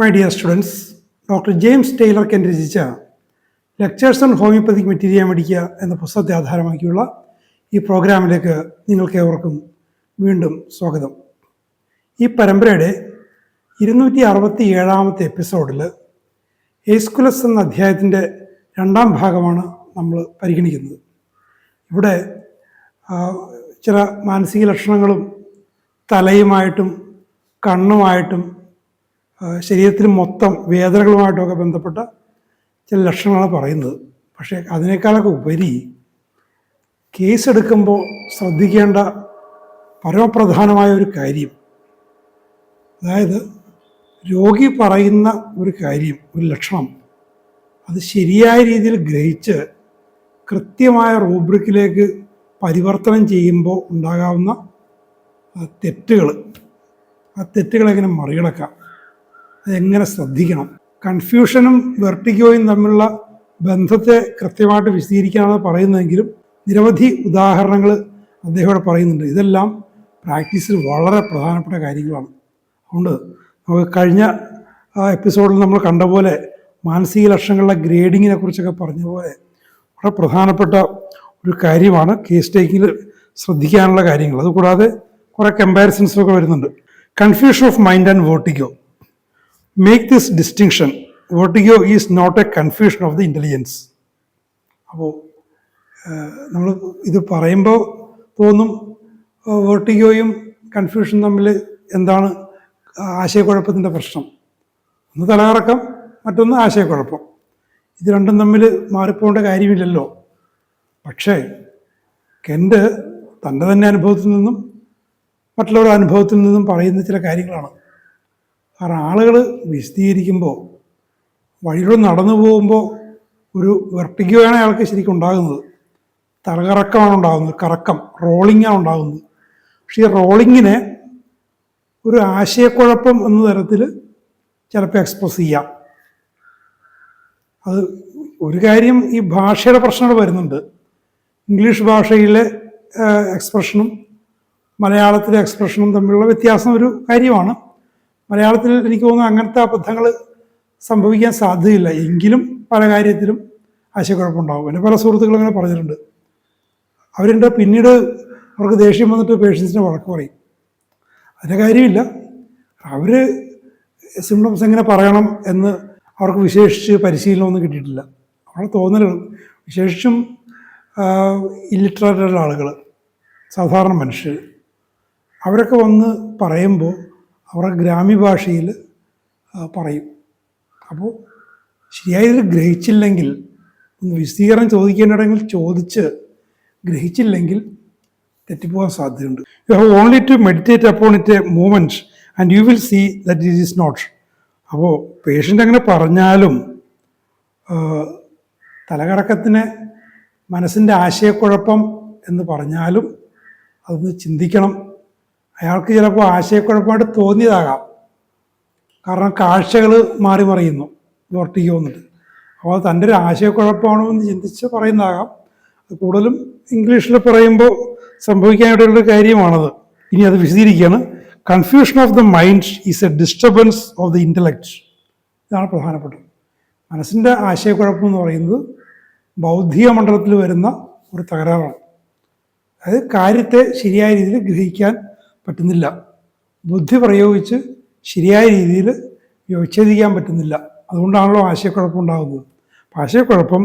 My dear students, doctor James Tyler രചിച്ച lectures on homoeopathic materia medica എന്ന പുസ്തകത്തെ ആധാരമാക്കിയുള്ള ഈ പ്രോഗ്രാമിലേക്ക് നിങ്ങൾക്ക് ഏവർക്കും വീണ്ടും സ്വാഗതം. ഈ പരമ്പരയുടെ 267 എപ്പിസോഡിൽ എയ്സ്കുലസ് എന്ന അധ്യായത്തിൻ്റെ 2ാം ഭാഗമാണ് നമ്മൾ പരിഗണിക്കുന്നത്. ഇവിടെ ചില മാനസിക ലക്ഷണങ്ങളും തലയുമായിട്ടും കണ്ണുമായിട്ടും ശരീരത്തിന് മൊത്തം വേദനകളുമായിട്ടൊക്കെ ബന്ധപ്പെട്ട ചില ലക്ഷണങ്ങളാണ് പറയുന്നത്. പക്ഷേ അതിനേക്കാളൊക്കെ ഉപരി കേസ് എടുക്കുമ്പോൾ ശ്രദ്ധിക്കേണ്ട പരമപ്രധാനമായ ഒരു കാര്യം, അതായത് രോഗി പറയുന്ന ഒരു കാര്യം, ഒരു ലക്ഷണം, അത് ശരിയായ രീതിയിൽ ഗ്രഹിച്ച് കൃത്യമായ റൂബ്രിക്കിലേക്ക് പരിവർത്തനം ചെയ്യുമ്പോൾ ഉണ്ടാകാവുന്ന തെറ്റുകൾ, ആ തെറ്റുകളെങ്ങനെ മറികടക്കാം, അതെങ്ങനെ ശ്രദ്ധിക്കണം. കൺഫ്യൂഷനും വെർട്ടിഗോയും തമ്മിലുള്ള ബന്ധത്തെ കൃത്യമായിട്ട് വിശദീകരിക്കാനാണ് പറയുന്നതെങ്കിലും നിരവധി ഉദാഹരണങ്ങൾ അദ്ദേഹം ഇവിടെ പറയുന്നുണ്ട്. ഇതെല്ലാം പ്രാക്ടീസിൽ വളരെ പ്രധാനപ്പെട്ട കാര്യങ്ങളാണ്. അതുകൊണ്ട് നമുക്ക് കഴിഞ്ഞ എപ്പിസോഡിൽ നമ്മൾ കണ്ട പോലെ മാനസിക ലക്ഷണങ്ങളുടെ ഗ്രേഡിങ്ങിനെ കുറിച്ചൊക്കെ പറഞ്ഞ പോലെ വളരെ പ്രധാനപ്പെട്ട ഒരു കാര്യമാണ് കേസ് ടേക്കിങ്ങിൽ ശ്രദ്ധിക്കാനുള്ള കാര്യങ്ങൾ. അതുകൂടാതെ കുറേ കമ്പാരിസൺസൊക്കെ വരുന്നുണ്ട്. Confusion of mind and vertigo. Make this distinction. Vertigo is not a confusion of the intelligence. അപ്പോൾ നമ്മൾ ഇത് പറയുമ്പോൾ തോന്നും വെർട്ടിഗോയും കൺഫ്യൂഷനും തമ്മിൽ എന്താണ് ആശയക്കുഴപ്പത്തിൻ്റെ പ്രശ്നം. ഒന്ന് തലകറക്കം, മറ്റൊന്ന് ആശയക്കുഴപ്പം. ഇത് രണ്ടും തമ്മിൽ മാറിപ്പോകേണ്ട കാര്യമില്ലല്ലോ. പക്ഷേ കെൻ്റ് തൻ്റെ തന്നെ അനുഭവത്തിൽ നിന്നും മറ്റുള്ളവരുടെ അനുഭവത്തിൽ നിന്നും പറയുന്ന ചില കാര്യങ്ങളാണ്. കാരണം ആളുകൾ വിശദീകരിക്കുമ്പോൾ വഴിയിലൂടെ നടന്നു പോകുമ്പോൾ ഒരു വെർട്ടിഗോയാണ് അയാൾക്ക് ശരിക്കും ഉണ്ടാകുന്നത്. തലകറക്കമാണ് ഉണ്ടാകുന്നത്, കറക്കം, റോളിങ്ങാണ് ഉണ്ടാകുന്നത്. പക്ഷേ ഈ റോളിങ്ങിനെ ഒരു ആശയക്കുഴപ്പം എന്ന തരത്തിൽ ചിലപ്പോൾ എക്സ്പ്രസ് ചെയ്യാം. അത് ഒരു കാര്യം, ഈ ഭാഷയുടെ പ്രശ്നങ്ങൾ വരുന്നുണ്ട്. ഇംഗ്ലീഷ് ഭാഷയിലെ എക്സ്പ്രഷനും മലയാളത്തിലെ എക്സ്പ്രഷനും തമ്മിലുള്ള വ്യത്യാസം ഒരു കാര്യമാണ്. മലയാളത്തിൽ എനിക്ക് തോന്നുന്നു അങ്ങനത്തെ അബദ്ധങ്ങൾ സംഭവിക്കാൻ സാധ്യതയില്ല. എങ്കിലും പല കാര്യത്തിലും ആശയക്കുഴപ്പമുണ്ടാകും. എൻ്റെ പല സുഹൃത്തുക്കളും അങ്ങനെ പറഞ്ഞിട്ടുണ്ട്. അവരുടെ പിന്നീട് അവർക്ക് ദേഷ്യം വന്നിട്ട് പേഷ്യൻസിനെ വഴക്ക് പറയും. അതിൻ്റെ കാര്യമില്ല. അവർ സിംറ്റംസ് എങ്ങനെ പറയണം എന്ന് അവർക്ക് വിശേഷിച്ച് പരിശീലനമൊന്നും കിട്ടിയിട്ടില്ല. അവരുടെ തോന്നലുകൾ, വിശേഷിച്ചും ഇല്ലിറ്ററേറ്റഡ് ആളുകൾ, സാധാരണ മനുഷ്യർ, അവരൊക്കെ വന്ന് പറയുമ്പോൾ അവരുടെ ഗ്രാമ്യ ഭാഷയിൽ പറയും. അപ്പോൾ ശരിയായത് ഗ്രഹിച്ചില്ലെങ്കിൽ, ഒന്ന് വിശദീകരണം ചോദിക്കേണ്ടിടങ്ങളിൽ ചോദിച്ച് ഗ്രഹിച്ചില്ലെങ്കിൽ തെറ്റിപ്പോകാൻ സാധ്യതയുണ്ട്. You have only to meditate upon it a moment and you will see that it is not. അപ്പോൾ പേഷ്യൻ്റ് അങ്ങനെ പറഞ്ഞാലും തലകറക്കത്തിന് മനസ്സിൻ്റെ ആശയക്കുഴപ്പം എന്ന് പറഞ്ഞാലും അതൊന്ന് ചിന്തിക്കണം. അയാൾക്ക് ചിലപ്പോൾ ആശയക്കുഴപ്പമായിട്ട് തോന്നിയതാകാം. കാരണം കാഴ്ചകൾ മാറി മറിയുന്നു, വെർട്ടിഗോ വന്നിട്ട്. അപ്പോൾ തൻ്റെ ഒരു ആശയക്കുഴപ്പമാണോ എന്ന് ചിന്തിച്ച് പറയുന്നതാകാം. കൂടുതലും ഇംഗ്ലീഷിൽ പറയുമ്പോൾ സംഭവിക്കാനായിട്ടുള്ളൊരു കാര്യമാണത്. ഇനി അത് വിശദീകരിക്കുകയാണ്. Confusion of the mind is a disturbance of the intellect. ഇതാണ് പ്രധാനപ്പെട്ടത്. മനസ്സിൻ്റെ ആശയക്കുഴപ്പം എന്ന് പറയുന്നത് ബൗദ്ധിക മണ്ഡലത്തിൽ വരുന്ന ഒരു തകരാറാണ്. അതായത് കാര്യത്തെ ശരിയായ രീതിയിൽ ഗ്രഹിക്കാൻ പറ്റുന്നില്ല, ബുദ്ധി പ്രയോഗിച്ച് ശരിയായ രീതിയിൽ വിച്ഛേദിക്കാൻ പറ്റുന്നില്ല. അതുകൊണ്ടാണല്ലോ ആശയക്കുഴപ്പം ഉണ്ടാകുന്നത്. ആശയക്കുഴപ്പം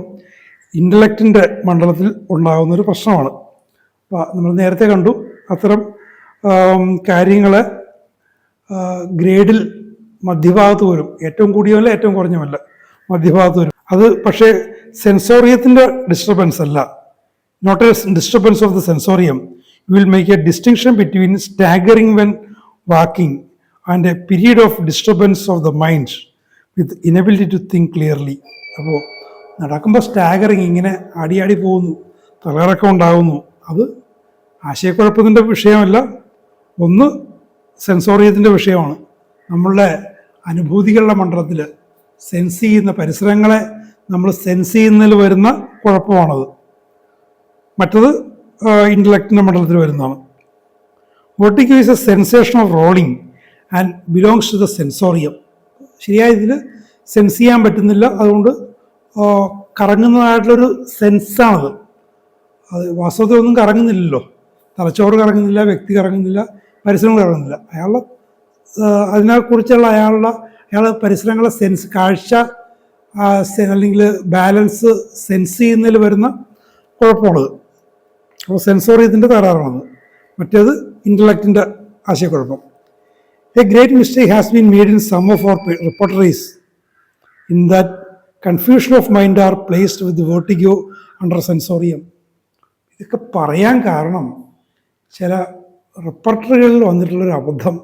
ഇൻ്റലക്റ്റിൻ്റെ മണ്ഡലത്തിൽ ഉണ്ടാകുന്നൊരു പ്രശ്നമാണ്. അപ്പോൾ നമ്മൾ നേരത്തെ കണ്ടു, അത്തരം കാര്യങ്ങളെ ഗ്രേഡിൽ മധ്യഭാഗത്ത് വരും. ഏറ്റവും കൂടിയവല്ല, ഏറ്റവും കുറഞ്ഞവല്ല, മധ്യഭാഗത്ത് വരും. അത് പക്ഷേ സെൻസോറിയത്തിൻ്റെ ഡിസ്റ്റർബൻസ് അല്ല, not a disturbance of the sensorium. You will make a distinction between staggering when walking and a period of disturbance of the mind with inability to think clearly. അപ്പോൾ നടക്കുമ്പോൾ സ്റ്റാഗറിങ്, ഇങ്ങനെ അടിയാടി പോകുന്നു, തലകറക്കം ഉണ്ടാകുന്നു, അത് ആശയക്കുഴപ്പത്തിൻ്റെ വിഷയമല്ല, ഒന്ന് സെൻസോറിയത്തിൻ്റെ വിഷയമാണ്. നമ്മളുടെ അനുഭൂതികളുടെ മണ്ഡലത്തിൽ സെൻസ് ചെയ്യുന്ന പരിസരങ്ങളെ നമ്മൾ സെൻസ് ചെയ്യുന്നതിൽ വരുന്ന കുഴപ്പമാണത്. മറ്റത് ഇൻ്റലക്റ്റിൻ്റെ മണ്ഡലത്തിൽ വരുന്നതാണ്. Vertigo is a sensation of rolling and belongs to the sensorium. ശരിയായ രീതിയിൽ സെൻസ് ചെയ്യാൻ പറ്റുന്നില്ല. അതുകൊണ്ട് കറങ്ങുന്നതായിട്ടുള്ളൊരു സെൻസാണത്. അത് വാസ്തവത്തിൽ ഒന്നും കറങ്ങുന്നില്ലല്ലോ. തലച്ചോറ് കറങ്ങുന്നില്ല, വ്യക്തി കറങ്ങുന്നില്ല, പരിസരങ്ങൾ കറങ്ങുന്നില്ല. അതിനെക്കുറിച്ചുള്ള അയാൾ പരിസരങ്ങളെ സെൻസ്, കാഴ്ച അല്ലെങ്കിൽ ബാലൻസ് സെൻസ് ചെയ്യുന്നതിൽ വരുന്ന കുഴപ്പമാണത്. അപ്പോൾ സെൻസോറിയത്തിൻ്റെ തകരാറാണത്. മറ്റേത് ഇൻ്റലക്റ്റിൻ്റെ ആശയക്കുഴപ്പം. A great mistake has been made in some of our repertories in that confusion of mind are placed with vertigo under sensorium. ഇതൊക്കെ പറയാൻ കാരണം ചില റിപ്പോർട്ടറുകളിൽ വന്നിട്ടുള്ളൊരു അബദ്ധം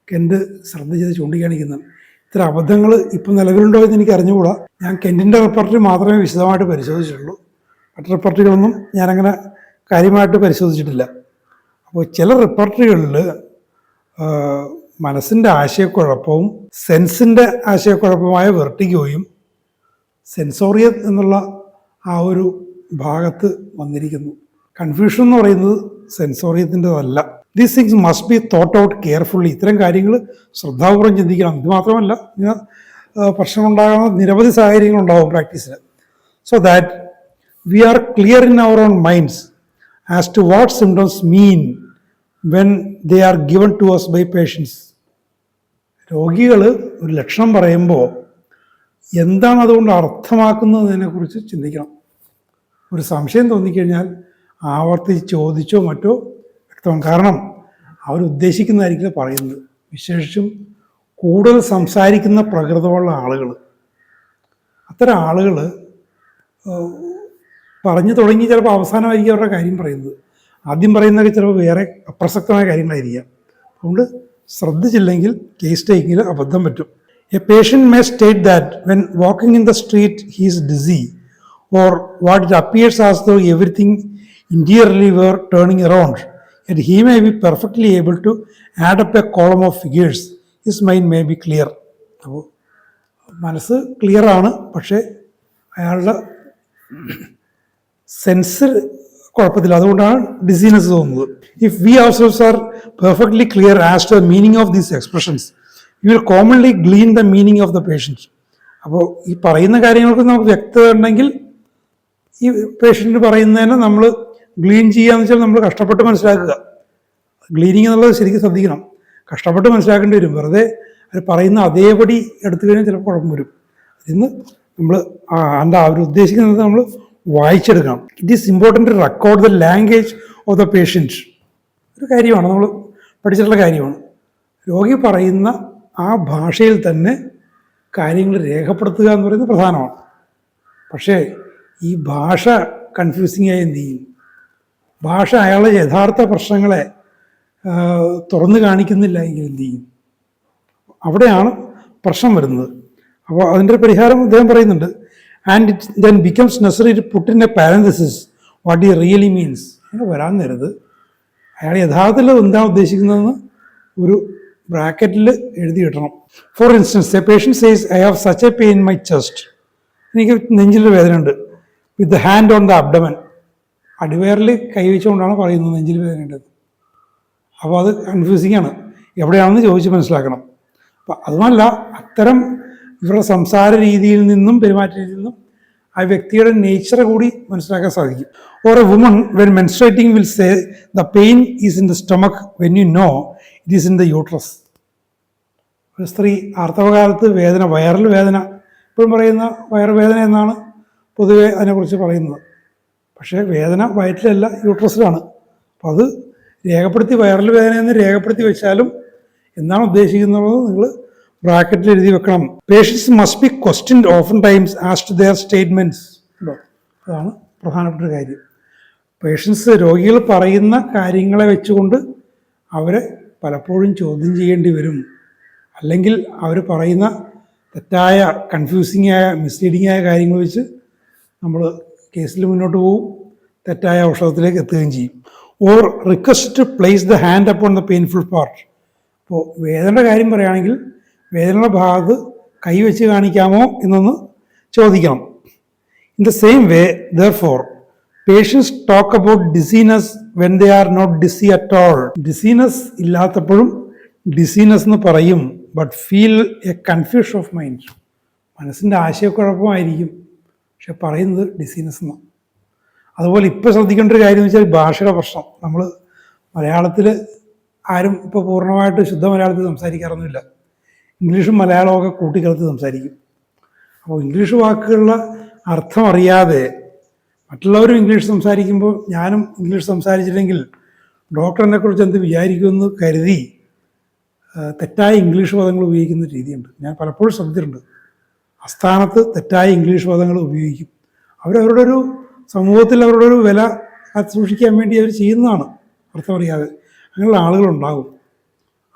കെൻറ്റ് ശ്രദ്ധ ചെയ്ത് ചൂണ്ടിക്കാണിക്കുന്നത്. ഇത്തരം അബദ്ധങ്ങൾ ഇപ്പം നിലവിലുണ്ടോ എന്ന് എനിക്ക് അറിഞ്ഞുകൂടാ. ഞാൻ കെൻറ്റിൻ്റെ റിപ്പോർട്ടറി മാത്രമേ വിശദമായിട്ട് പരിശോധിച്ചിട്ടുള്ളൂ. മറ്റ് റിപ്പോർട്ടറികളൊന്നും ഞാനങ്ങനെ കാര്യമായിട്ട് പരിശോധിച്ചിട്ടില്ല. അപ്പോൾ ചില റിപ്പോർട്ടറികളിൽ മനസ്സിൻ്റെ ആശയക്കുഴപ്പവും സെൻസിൻ്റെ ആശയക്കുഴപ്പമായ വെർട്ടിഗോയും സെൻസോറിയം എന്നുള്ള ആ ഒരു ഭാഗത്ത് വന്നിരിക്കുന്നു. കൺഫ്യൂഷൻ എന്ന് പറയുന്നത് സെൻസോറിയത്തിൻ്റെതല്ല. These things must be thought out carefully. ഇത്തരം കാര്യങ്ങൾ ശ്രദ്ധാപൂർവം ചിന്തിക്കണം. ഇത് മാത്രമല്ല, ഇങ്ങനെ പ്രശ്നമുണ്ടാകുന്ന നിരവധി സാഹചര്യങ്ങളുണ്ടാവും പ്രാക്ടീസിന്. So that we are clear in our own minds as to what symptoms mean when they are given to us by patients. രോഗികൾ ഒരു ലക്ഷണം പറയുമ്പോൾ എന്താണ് അതുകൊണ്ട് അർത്ഥമാക്കുന്നതിനെക്കുറിച്ച് ചിന്തിക്കണം. ഒരു സംശയം തോന്നിക്കഴിഞ്ഞാൽ ആവർത്തിച്ച് ചോദിച്ചോ മറ്റോ വ്യക്തമാണ്. കാരണം അവരുദ്ദേശിക്കുന്നതായിരിക്കില്ല പറയുന്നത്. വിശേഷിച്ചും കൂടുതൽ സംസാരിക്കുന്ന പ്രകൃതമുള്ള ആളുകൾ, അത്തരം ആളുകൾ പറഞ്ഞു തുടങ്ങി ചിലപ്പോൾ അവസാനമായിരിക്കും അവരുടെ കാര്യം പറയുന്നത്. ആദ്യം പറയുന്നതൊക്കെ ചിലപ്പോൾ വേറെ അപ്രസക്തമായ കാര്യങ്ങളായിരിക്കാം. അതുകൊണ്ട് ശ്രദ്ധിച്ചില്ലെങ്കിൽ കേസ് ടേക്കിങ്ങിൽ അബദ്ധം പറ്റും. A patient may state that when walking in the street he is DC or what it appears as though everything interiorly were turning around, yet he may be perfectly able to add up a column of figures. His mind may be clear. അപ്പോൾ മനസ്സ് ക്ലിയറാണ്, പക്ഷേ അയാളുടെ sense കുഴപ്പത്തില്ല. അതുകൊണ്ടാണ് dizziness തോന്നുന്നത്. If we ourselves are perfectly clear as to the meaning of these expressions, we will commonly glean the meaning of the patient. അപ്പോൾ ഈ പറയുന്ന കാര്യങ്ങൾക്ക് നമുക്ക് വ്യക്തത ഉണ്ടെങ്കിൽ ഈ പേഷ്യൻ്റ് പറയുന്നതിനെ നമ്മൾ ഗ്ലീൻ ചെയ്യാന്ന് വെച്ചാൽ നമ്മൾ കഷ്ടപ്പെട്ട് മനസ്സിലാക്കുക. ഗ്ലീനിങ് എന്നുള്ളത് ശരിക്കും ശ്രദ്ധിക്കണം. കഷ്ടപ്പെട്ട് മനസ്സിലാക്കേണ്ടി വരും. വെറുതെ അത് പറയുന്ന അതേപടി എടുത്തു കഴിഞ്ഞാൽ ചിലപ്പോൾ കുഴപ്പം വരും. ഇന്ന് നമ്മൾ അവർ ഉദ്ദേശിക്കുന്നത് നമ്മൾ വായിച്ചെടുക്കണം. It is important to record the language of the patient. ഒരു കാര്യമാണ്, നമ്മൾ പഠിച്ചിട്ടുള്ള കാര്യമാണ്. രോഗി പറയുന്ന ആ ഭാഷയിൽ തന്നെ കാര്യങ്ങൾ രേഖപ്പെടുത്തുക എന്ന് പറയുന്നത് പ്രധാനമാണ്. പക്ഷേ ഈ ഭാഷ കൺഫ്യൂസിങ് ആയി എന്ത് ചെയ്യും? ഭാഷ അയാളുടെ യഥാർത്ഥ പ്രശ്നങ്ങളെ തുറന്നു കാണിക്കുന്നില്ല എങ്കിൽ എന്ത് ചെയ്യും? അവിടെയാണ് പ്രശ്നം വരുന്നത്. അപ്പോൾ അതിൻ്റെ ഒരു പരിഹാരം അദ്ദേഹം പറയുന്നുണ്ട്. And it then becomes necessary to put in a parenthesis what he really means. അങ്ങനെ വരാൻ നേരത്ത് അയാൾ യഥാർത്ഥത്തിൽ എന്താണ് ഉദ്ദേശിക്കുന്നതെന്ന് ഒരു ബ്രാക്കറ്റിൽ എഴുതി ഇടണം. For instance, a patient says I have such a pain in my chest. എനിക്ക് നെഞ്ചിലൊരു വേദനയുണ്ട്. With the hand on the abdomen. അടിവയറിൽ കൈവച്ചുകൊണ്ടാണ് പറയുന്നത് നെഞ്ചിൽ വേദനയുണ്ടത്. അപ്പോൾ അത് കൺഫ്യൂസിംഗ് ആണ്. എവിടെയാണെന്ന് ചോദിച്ച് മനസ്സിലാക്കണം. അപ്പം അതുമല്ല, അത്തരം ഇവരുടെ സംസാര രീതിയിൽ നിന്നും പെരുമാറ്റ രീതിയിൽ നിന്നും ആ വ്യക്തിയുടെ നേച്ചർ കൂടി മനസ്സിലാക്കാൻ സാധിക്കും. Or A woman when menstruating will say the pain is in the stomach when you know it is in the uterus. ഒരു സ്ത്രീ ആർത്തവകാലത്ത് വേദന, വയറിൽ വേദന, ഇപ്പോഴും പറയുന്ന വയറുവേദന എന്നാണ് പൊതുവെ അതിനെക്കുറിച്ച് പറയുന്നത്. പക്ഷേ വേദന വയറ്റിലല്ല, യൂട്രസിലാണ്. അപ്പോൾ അത് രേഖപ്പെടുത്തി, വയറിൽ വേദനയെന്ന് രേഖപ്പെടുത്തി വെച്ചാലും എന്താണ് ഉദ്ദേശിക്കുന്നത് നിങ്ങൾ ബ്രാക്കറ്റിൽ എഴുതി വെക്കണം. Patients must be questioned often times as to their statements. ഉണ്ടോ? അതാണ് പ്രധാനപ്പെട്ട ഒരു കാര്യം. പേഷ്യൻസ്, രോഗികൾ പറയുന്ന കാര്യങ്ങളെ വെച്ചുകൊണ്ട് അവരെ പലപ്പോഴും ചോദ്യം ചെയ്യേണ്ടി വരും. അല്ലെങ്കിൽ അവർ പറയുന്ന തെറ്റായ, കൺഫ്യൂസിങ് ആയ, മിസ്ലീഡിങ് ആയ കാര്യങ്ങൾ വെച്ച് നമ്മൾ കേസിൽ മുന്നോട്ട് പോകും, തെറ്റായ ഔഷധത്തിലേക്ക് എത്തുകയും ചെയ്യും. Or request to place the hand upon the painful part. അപ്പോൾ വേദനയുടെ കാര്യം പറയുകയാണെങ്കിൽ വേദനയുടെ ഭാഗത്ത് കൈവച്ച് കാണിക്കാമോ എന്നൊന്ന് ചോദിക്കണം. In the same way, therefore, patients talk about dizziness when they are not dizzy at all. Dizziness ഇല്ലാത്തപ്പോഴും ഡിസീനസ് എന്ന് പറയും. But feel a confusion of mind. മനസ്സിൻ്റെ ആശയക്കുഴപ്പമായിരിക്കും, പക്ഷെ പറയുന്നത് ഡിസീനസ് എന്നാണ്. അതുപോലെ ഇപ്പോൾ ശ്രദ്ധിക്കേണ്ട ഒരു കാര്യം എന്ന് വെച്ചാൽ ഭാഷയുടെ പ്രശ്നം. നമ്മൾ മലയാളത്തിൽ ആരും ഇപ്പോൾ പൂർണ്ണമായിട്ട് ശുദ്ധ മലയാളത്തിൽ സംസാരിക്കാറൊന്നുമില്ല. ഇംഗ്ലീഷും മലയാളവും ഒക്കെ കൂട്ടിക്കലർത്തി സംസാരിക്കും. അപ്പോൾ ഇംഗ്ലീഷ് വാക്കുകളുടെ അർത്ഥം അറിയാതെ മറ്റുള്ളവരും ഇംഗ്ലീഷ് സംസാരിക്കുമ്പോൾ ഞാനും ഇംഗ്ലീഷ് സംസാരിച്ചില്ലെങ്കിൽ ഡോക്ടറിനെ കുറിച്ച് എന്ത് വിചാരിക്കുമെന്ന് കരുതി തെറ്റായ ഇംഗ്ലീഷ് പദങ്ങൾ ഉപയോഗിക്കുന്ന രീതിയുണ്ട്. ഞാൻ പലപ്പോഴും ശ്രദ്ധിച്ചിട്ടുണ്ട്. അസ്ഥാനത്ത് തെറ്റായ ഇംഗ്ലീഷ് പദങ്ങൾ ഉപയോഗിക്കും. അവരവരുടെ ഒരു സമൂഹത്തിൽ അവരുടെ ഒരു വില സൂക്ഷിക്കാൻ വേണ്ടി അവർ ചെയ്യുന്നതാണ്, അർത്ഥമറിയാതെ. അങ്ങനെയുള്ള ആളുകളുണ്ടാകും.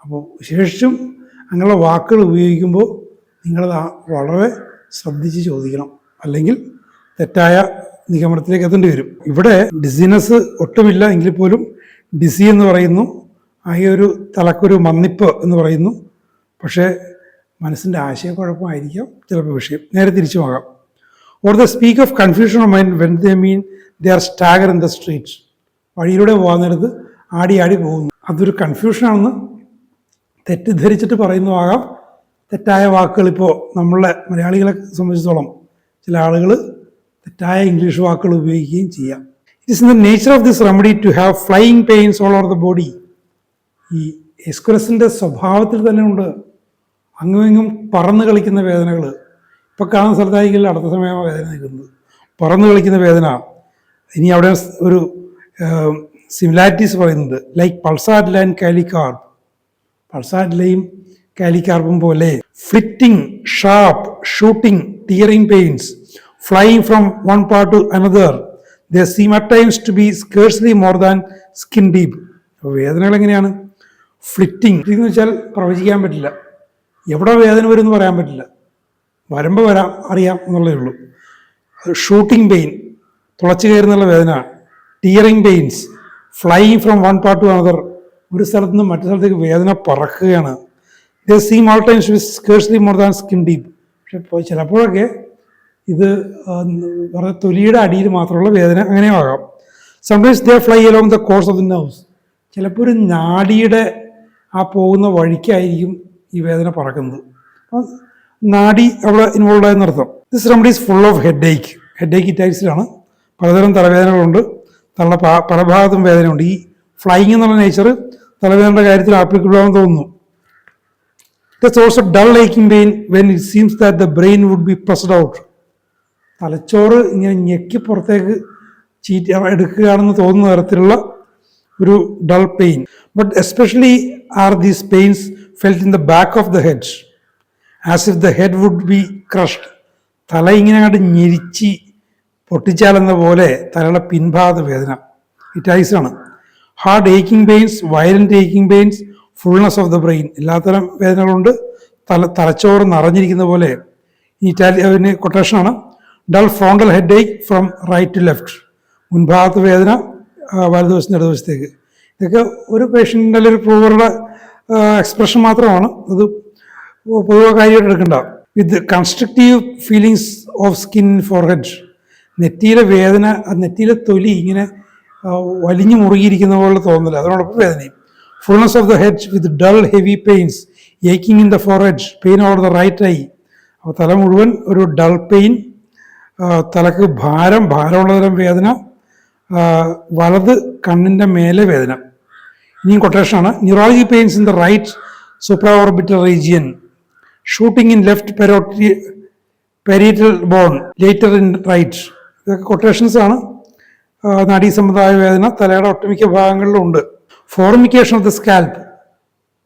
അപ്പോൾ വിശേഷിച്ചും അങ്ങനെയുള്ള വാക്കുകൾ ഉപയോഗിക്കുമ്പോൾ നിങ്ങളത് വളരെ ശ്രദ്ധിച്ച് ചോദിക്കണം, അല്ലെങ്കിൽ തെറ്റായ നിഗമനത്തിലേക്ക് എത്തേണ്ടി വരും. ഇവിടെ ഡിസിനസ് ഒട്ടുമില്ല എങ്കിൽ പോലും ഡിസി എന്ന് പറയുന്നു, ആകെ ഒരു തലക്കൊരു മന്നിപ്പ് എന്ന് പറയുന്നു. പക്ഷേ മനസ്സിൻ്റെ ആശയക്കുഴപ്പമായിരിക്കാം ചിലപ്പോൾ വിഷയം. നേരെ തിരിച്ചുമാകാം. Or they speak of confusion of mind when they mean they are stagger in the streets. വഴിയിലൂടെ പോകാൻ നേരത്ത് ആടി ആടി പോകുന്നു. അതൊരു കൺഫ്യൂഷനാണെന്ന് തെറ്റിദ്ധരിച്ചിട്ട് പറയുന്നതാകാം. തെറ്റായ വാക്കുകൾ ഇപ്പോൾ നമ്മളെ മലയാളികളെ സംബന്ധിച്ചിടത്തോളം ചില ആളുകൾ തെറ്റായ ഇംഗ്ലീഷ് വാക്കുകൾ ഉപയോഗിക്കുകയും ചെയ്യാം. It is in the nature of this remedy to have flying pains all over the body. ഈ എസ്കുലസിൻ്റെ സ്വഭാവത്തിൽ തന്നെ ഉണ്ട് അങ്ങുമിങ്ങും പറന്ന് കളിക്കുന്ന വേദനകൾ. ഇപ്പോൾ കാണുന്ന സ്ഥലത്തായിരിക്കില്ല അടുത്ത സമയം വേദന നിൽക്കുന്നത്, പറന്ന് കളിക്കുന്ന വേദന. ഇനി അവിടെ ഒരു സിമിലാരിറ്റീസ് പറയുന്നുണ്ട്, ലൈക്ക് പൾസാറ്റില ആൻഡ് കാലിക്കാർപ്പ്. പൾസാറ്റിലയും കാലിക്കാർപ്പും പോലെ flitting, sharp, shooting, tearing pains, flying from one part to another. They seem at times to be scarcely more than skin deep. അപ്പോൾ വേദനകൾ എങ്ങനെയാണ്? ഫ്ലിറ്റിംഗ് എന്ന് വെച്ചാൽ പ്രവചിക്കാൻ പറ്റില്ല, എവിടെ വേദന വരും എന്ന് പറയാൻ പറ്റില്ല, വരുമ്പോൾ വരാം അറിയാം എന്നുള്ളതേ ഉള്ളൂ. ഷൂട്ടിംഗ് പെയിൻ, തുളച്ചു കയറുന്നുള്ള വേദന. Tearing pains, flying from one part to another, ഒരു സ്ഥലത്ത് നിന്ന് മറ്റു സ്ഥലത്തേക്ക് വേദന പറക്കുകയാണ്. They seem all times to be scarcely more than skin deep. പക്ഷെ ചിലപ്പോഴൊക്കെ ഇത് തൊലിയുടെ അടിയിൽ മാത്രമുള്ള വേദന അങ്ങനെയും ആകാം. Sometimes they fly along the course of the nerves. ചിലപ്പോൾ ഒരു നാഡിയുടെ ആ പോകുന്ന വഴിക്കായിരിക്കും ഈ വേദന പറക്കുന്നത്. നാഡി അവിടെ ഇൻവോൾവ് ആയെന്നർത്ഥം. This remedy is full of headache. Headache ടൈപ്സിലാണ്. പലതരം തലവേദനകളുണ്ട്, പല ഭാഗത്തും വേദനയുണ്ട്. ഈ ഫ്ലൈയിങ് എന്നുള്ള നേച്ചർ തലവേദനയുടെ കാര്യത്തിൽ ആപ്ലിക്കബിൾ ആണെന്ന് തോന്നുന്നു. There's also dull aching pain when it seems that the brain would be pressed out. തലച്ചോറ് ഇങ്ങനെ ഞെക്കി പുറത്തേക്ക് എടുക്കുകയാണെന്ന് തോന്നുന്ന തരത്തിലുള്ള ഒരു dull pain. But especially are these pains felt in the back of the head, as if the head would be crushed. തല ഇങ്ങനെ അങ്ങോട്ട് ഞെരിച്ച് പൊട്ടിച്ചാലെന്ന പോലെ തലയുടെ പിൻഭാഗത്ത് വേദന. ഇറ്റായിസാണ്. Hard aching pains, violent aching pains, fullness of the brain. എല്ലാത്തരം വേദനകളുണ്ട്. തലച്ചോറ് നിറഞ്ഞിരിക്കുന്ന പോലെ. ഇറ്റാലിയന് കൊട്ടേഷനാണ്. Dull frontal headache from right to left. മുൻഭാഗത്ത് വേദന, വലതുവശത്ത് ഇടതുവശത്തേക്ക്. ഇതൊക്കെ ഒരു പേഷ്യൻ്റിൻ്റെ ഒരു പ്രൂവറുടെ എക്സ്പ്രഷൻ മാത്രമാണ്, അത് പൊതുവെ കാര്യമായിട്ട് എടുക്കണ്ട. With constructive feelings of skin forehead. നെറ്റിയിലെ വേദന, നെറ്റിയിലെ തൊലി ഇങ്ങനെ വലിഞ്ഞു മുറുകിയിരിക്കുന്ന പോലെ തോന്നില്ല, അതിനോടൊപ്പം വേദനയും. Fullness of the head with dull heavy pains, aching in the forehead, pain over the right eye. അപ്പോൾ തല മുഴുവൻ ഒരു ഡൾ പെയിൻ, തലക്ക് ഭാരമുള്ള തരം വേദന, വലത് കണ്ണിൻ്റെ മേലെ വേദന. ഇനിയും കൊട്ടേഷനാണ്. Neurology pains in the right supraorbital region, shooting in left parietal bone, later in right. ഇതൊക്കെ കൊട്ടേഷൻസ് ആണ്. നാഡീസംബന്ധമായ വേദന തലയുടെ ഒട്ടുമിക്ക ഭാഗങ്ങളിലും ഉണ്ട്. ഫോർമിക്കേഷൻ ഓഫ് ദ സ്കാൽപ്പ്,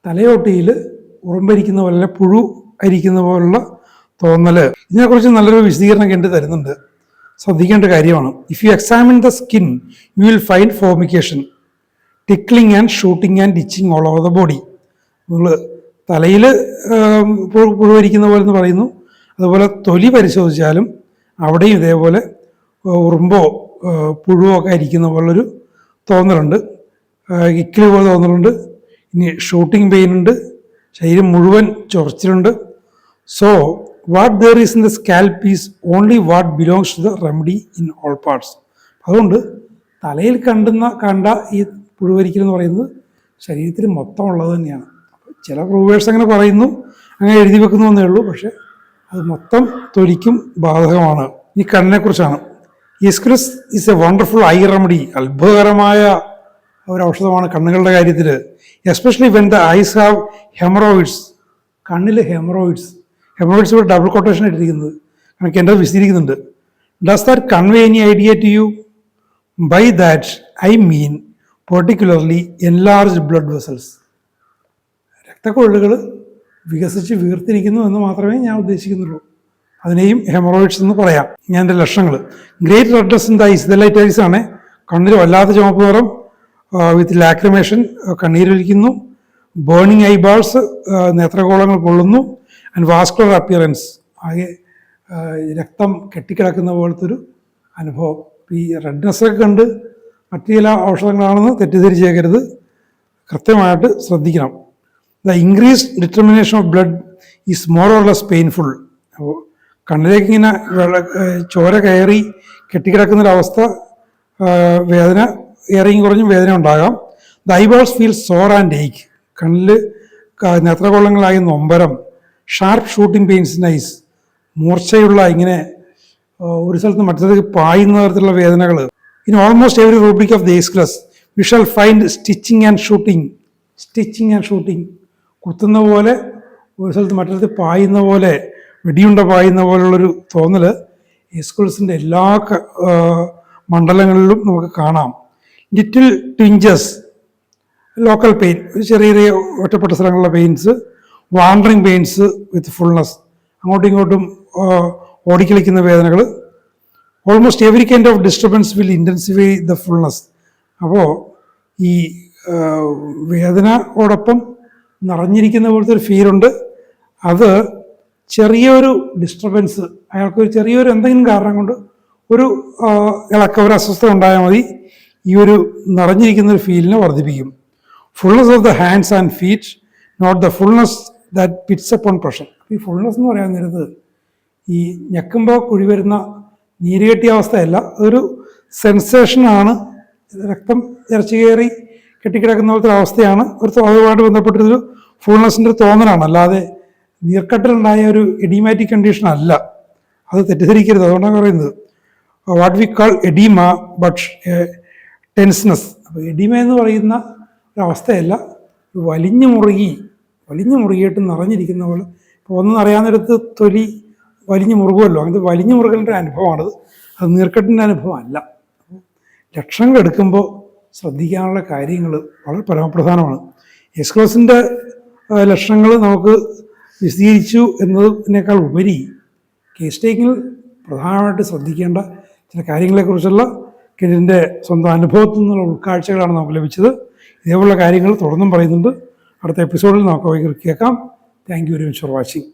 തലയോട്ടിയിൽ ഉറുമ്പരിക്കുന്ന പോലെ, പുഴു അരിക്കുന്ന പോലുള്ള തോന്നൽ. ഇതിനെക്കുറിച്ച് നല്ലൊരു വിശദീകരണം കണ്ടു തരുന്നുണ്ട്, ശ്രദ്ധിക്കേണ്ട കാര്യമാണ്. If you examine the skin you will find formication, tickling and shooting and itching all over the body. നമ്മൾ തലയിൽ പുഴുവരിക്കുന്ന പോലെ എന്ന് പറയുന്നു. അതുപോലെ തൊലി പരിശോധിച്ചാലും അവിടെയും ഇതേപോലെ ഉറുമ്പോ പുഴുവോ ഒക്കെ അരിക്കുന്ന പോലൊരു തോന്നലുണ്ട്. ഇക്കിളി പോലെ തോന്നലുണ്ട്. ഇനി ഷൂട്ടിംഗ് പെയിൻ ഉണ്ട്. ശരീരം മുഴുവൻ ചൊറിച്ചിലുണ്ട്. So what there is in the scalp is only what belongs to the remedy in all parts. അതുകൊണ്ട് തലയിൽ കണ്ട ഈ പുഴുവരിക്കൽ എന്ന് പറയുന്നത് ശരീരത്തിൽ മൊത്തം ഉള്ളത് തന്നെയാണ്. ചില പ്രൂവേഴ്സ് അങ്ങനെ പറയുന്നു, അങ്ങനെ എഴുതി വെക്കുന്നു എന്നേ ഉള്ളൂ. പക്ഷെ അത് മൊത്തം തൊലിക്കും ബാധകമാണ്. ഈ കണ്ണിനെക്കുറിച്ചാണ്. Aesculus is a wonderful eye remedy. അത്ഭുതകരമായ ഒരു ഔഷധമാണ് കണ്ണുകളുടെ കാര്യത്തിൽ. Especially when the eyes have haemorrhoids. കണ്ണിൽ ഹെമറോയിഡ്സ് ഇവിടെ ഡബിൾ കൊട്ടേഷൻ ഇട്ടിരിക്കുന്നത് കണക്ക് എൻ്റെ വിശദീകരിക്കുന്നുണ്ട്. Does that convey any idea to you? By that I mean particularly enlarged blood vessels. രക്തക്കൊഴലുകൾ വികസിച്ച് വീർത്തിരിക്കുന്നു എന്ന് മാത്രമേ ഞാൻ ഉദ്ദേശിക്കുന്നുള്ളൂ. അതിനെയും ഹെമറോയിഡ്സ് എന്ന് പറയാം. ഞാൻ എൻ്റെ ലക്ഷണങ്ങൾ: great redness in the eyes. ഇതെല്ലാം ആണ്. കണ്ണിൽ വല്ലാത്ത ചുവപ്പ് നിറം, വിത്ത് ലാക്രിമേഷൻ, കണ്ണീരൊലിക്കുന്നു. ബേണിംഗ് ഐബാൾസ്, നേത്രഗോളങ്ങൾ പൊള്ളുന്നു. ആൻഡ് വാസ്കുലർ അപ്പിയറൻസ്, ആകെ രക്തം കെട്ടിക്കിടക്കുന്ന പോലത്തെ ഒരു അനുഭവം. ഈ റെഡ്നെസ്സൊക്കെ കണ്ട് മറ്റു ചില ഔഷധങ്ങളാണെന്ന് തെറ്റിദ്ധരിച്ചേക്കരുത്, കൃത്യമായിട്ട് ശ്രദ്ധിക്കണം. The increased determination of blood is more or less painful. അപ്പോൾ കണ്ണിലേക്ക് ഇങ്ങനെ ചോര കയറി കെട്ടിക്കിടക്കുന്നൊരവസ്ഥ, വേദന ഏറെയും കുറഞ്ഞും വേദന ഉണ്ടാകാം. The eyeballs feel sore and ache. കണ്ണിൽ നേത്രകൊള്ളങ്ങളായി നൊമ്പരം. Sharp shooting pains in eyes. മൂർച്ചയുള്ള ഇങ്ങനെ ഒരു സ്ഥലത്ത് മറ്റേക്ക് പായുന്ന തരത്തിലുള്ള വേദനകൾ. In almost every rubric of the Aesculus we shall find stitching and shooting. കുത്തുന്ന പോലെ, ഒരു സ്ഥലത്ത് മറ്റൊരു പായുന്ന പോലെ, വെടിയുണ്ട പായുന്ന പോലുള്ളൊരു തോന്നൽ എസ്കുലസിൻ്റെ എല്ലാ മണ്ഡലങ്ങളിലും നമുക്ക് കാണാം. ലിറ്റിൽ ട്വിഞ്ചസ്, ലോക്കൽ പെയിൻ, ചെറിയ ചെറിയ ഒറ്റപ്പെട്ട സ്ഥലങ്ങളിലെ പെയിൻസ്. വാണ്ടറിങ് പെയിൻസ് വിത്ത് ഫുൾനെസ്, അങ്ങോട്ടും ഇങ്ങോട്ടും ഓടിക്കളിക്കുന്ന വേദനകൾ. Almost every kind of disturbance will intensify the fullness. അപ്പോൾ ഈ വേദനയോടൊപ്പം നിറഞ്ഞിരിക്കുന്ന പോലത്തെ ഒരു ഫീലുണ്ട്. അത് ചെറിയൊരു ഡിസ്റ്റർബൻസ്, അയാൾക്കൊരു ചെറിയൊരു എന്തെങ്കിലും കാരണം കൊണ്ട് ഒരു ഇളക്കം, ഒരു അസ്വസ്ഥത ഉണ്ടായാൽ മതി, ഈ ഒരു നിറഞ്ഞിരിക്കുന്ന ഒരു ഫീലിനെ വർദ്ധിപ്പിക്കും. Fullness of the hands and feet, not the fullness that pits upon pressure. ഈ ഫുൾനെസ് എന്ന് പറയാൻ നേരത്ത് ഈ ഞെക്കുമ്പോൾ കുഴി വരുന്ന നീരുകെട്ടിയ അവസ്ഥയല്ല, അതൊരു സെൻസേഷനാണ്. രക്തം ഇറച്ചി കയറി കെട്ടിക്കിടക്കുന്ന പോലത്തെ അവസ്ഥയാണ്. അതുമായിട്ട് ബന്ധപ്പെട്ടൊരു ഫുൾനെസ്സിൻ്റെ ഒരു തോന്നലാണ്, അല്ലാതെ നീർക്കെട്ടിലുണ്ടായ ഒരു എഡിമാറ്റിക് കണ്ടീഷൻ അല്ല. അത് തെറ്റിദ്ധരിക്കരുത്. അതുകൊണ്ടാണ് പറയുന്നത് what we call oedema but tenseness. അപ്പോൾ എഡീമ എന്ന് പറയുന്ന ഒരവസ്ഥയല്ല, വലിഞ്ഞു മുറുകിയിട്ട് നിറഞ്ഞിരിക്കുന്ന പോലെ. ഇപ്പോൾ ഒന്നും അറിയാവുന്നിടത്ത് തൊലി വലിഞ്ഞു മുറുകുമല്ലോ, അങ്ങനത്തെ വലിഞ്ഞു മുറുകലിൻ്റെ അനുഭവമാണത്. അത് നീർക്കെട്ടിൻ്റെ അനുഭവമല്ല. ലക്ഷണങ്ങൾ എടുക്കുമ്പോൾ ശ്രദ്ധിക്കാനുള്ള കാര്യങ്ങൾ വളരെ പരമപ്രധാനമാണ്. എസ്കുലസിൻ്റെ ലക്ഷണങ്ങൾ നമുക്ക് വിശദീകരിച്ചു എന്നതിനേക്കാൾ ഉപരി കേസ് ടേക്കിങ്ങിൽ പ്രധാനമായിട്ട് ശ്രദ്ധിക്കേണ്ട ചില കാര്യങ്ങളെക്കുറിച്ചുള്ള ഇതിൻ്റെ സ്വന്തം അനുഭവത്തിൽ നിന്നുള്ള ഉൾക്കാഴ്ചകളാണ് നമുക്ക് ലഭിച്ചത്. ഇതേപോലുള്ള കാര്യങ്ങൾ തുടർന്നും പറയുന്നുണ്ട്. അടുത്ത എപ്പിസോഡിൽ നമുക്ക് കേൾക്കാം. Thank you very much for watching.